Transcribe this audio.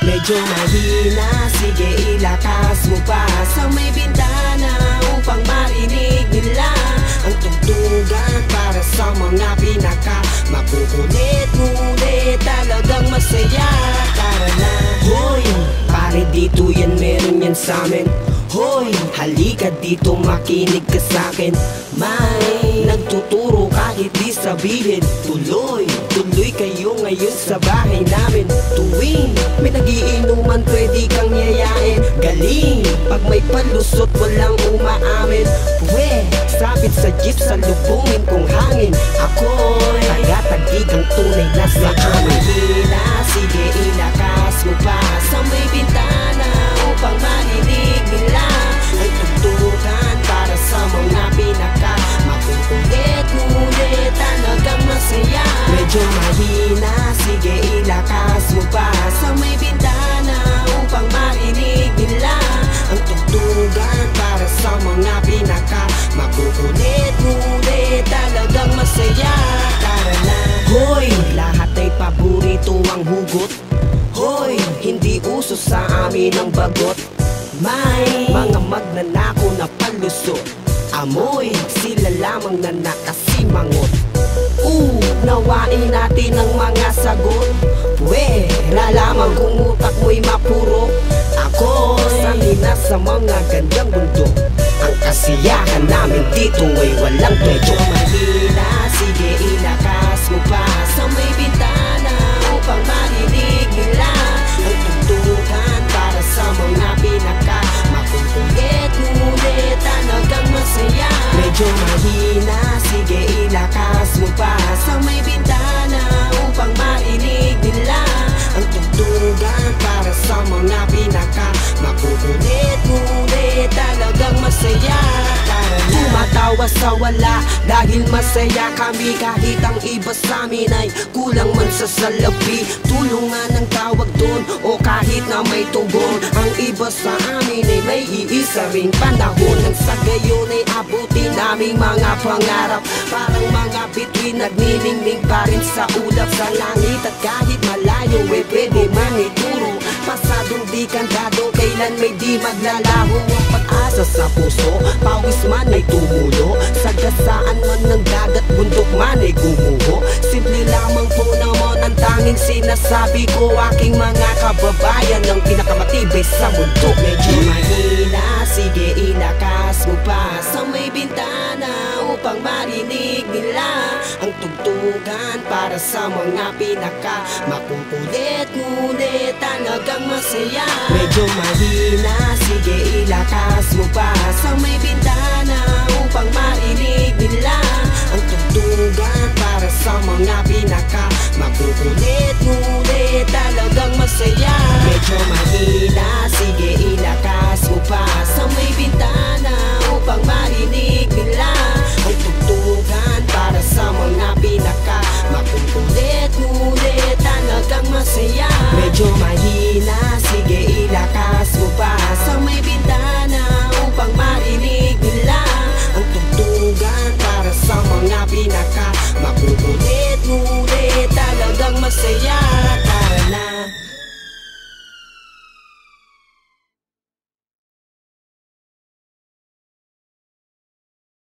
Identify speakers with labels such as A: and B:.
A: Medyo mahina, sige ilakas mo pa sa may bintana upang marinig nila ang tugtugan para sa mga pinaka makukulit, ngunit talagang masaya. Tara na, hoy, pare dito yan, meron yan sa'min. Hoy, halika dito, makinig ka sa'kin. May nagtuturo kahit di sabihin. Tuloy, tuloy kayo ngayon sa bahay namin. Tuwing may nagiinuman, pwede kang yayain. Galing, pag may palusot, walang umaamin. Pwe, sabit sa jeep, sa lubungin kong hangin. Ako'y taga-tagigang tunay na sa amin. Hila, sige ilakas mo pa sa may bintana upang marinig nila ang tugtugan para sa mga pinaka makukulit, ngunit talagang masaya. Medyo mahina, sige ilakas mo pa sa may bintana upang marinig nila ang tugtugan para sa mga pinaka makukulit, ngunit talagang masaya. Tara na, hoy, lahat ay paborito ang hugot. Hoy, hindi uso sa amin ang bagot. May mga magnanako na palusot. Amoy, sila lamang na nakasimangot. Nawain natin ang mga sagot. Pwe, lamang kung utak mo'y mapuro. Ako, sanay na sa mga gandang bundok. Ang kasiyahan namin dito ay walang medyo mahina, sige ilakas mo pa sa may bintana upang marinig nila ang tugtugan para sa mga pinaka makukulit, ngunit talagang masaya. Medyo mahina, sige ilakas mo pa sa may bintana upang marinig nila ang tugtugan para sa mga pinaka makukulit, ngunit talagang masaya. Tumatawa sa wala dahil masaya kami, kahit ang iba sa amin ay kulang man sa salapi. Tulungan ang tawag dun o kahit na may tugon. Ang iba sa amin ay may iisa ring panahon. Nang sa gayon ay abutin naming mga pangarap. Parang mga bituin nagniningning pa rin sa ulap sa langit. At kahit malayo ay pwede man ituro. Pasadong di kandado, kailan may di maglalaho. Ang pag-asa sa puso, pawis man ay tumulo. Sagasaan man ng dagat, bundok man ay gumuho. Simple lamang po naman ang tanging sinasabi ko. Aking mga kababayan ang pinakamatibay sa mundo. Medyo mahina, sige ilakas mo pa sa may bintana upang marinig nila ang tugtugan para sa mga pinaka makukulit, ngunit talagang masaya. Medyo mahina, sige ilakas mo pa sa may bintana upang marinig nila ang tugtugan para sa mga pinaka makukulit, ngunit talagang